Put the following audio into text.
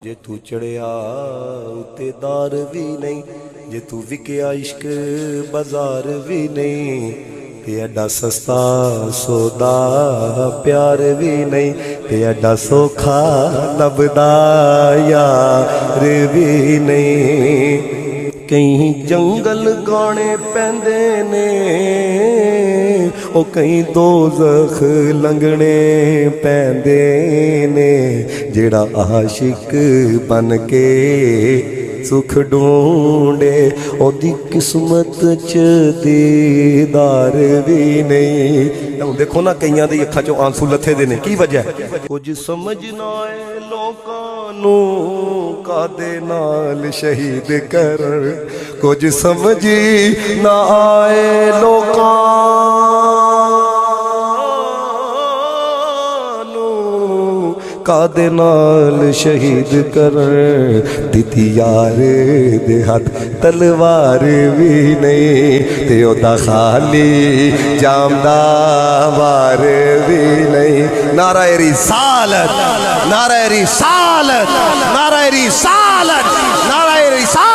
जे तू चढ़िया उत्ते दार भी नहीं, जे तू विकया इश्क बाजार भी नहीं, ते एडा सस्ता सौदा प्यार भी नहीं, ते एडा सौखा लभदा यार भी नहीं। कई जंगल गाने पैंदे ने, ओ कई दोज़ख लंघने पैंदे ने, जेड़ा आशिक बन के सुख ढूंढे ओदी किस्मत च दीदार भी नहीं। देखो ना कईयां दी अखां चों आंसू लथे दे ने, की वजह? कुछ समझ ना आए लोकां नू कादे नाल शहीद कर, कुछ समझी ना आए लोकां कादे नाल शहीद कर, दिती यार दे हाथ तलवार भी नहीं, ते ओदा खाली जामदा वार भी नहीं। नाराए रिसालत, नाराए रिसालत, नाराए रिसालत, नाराए रिसालत।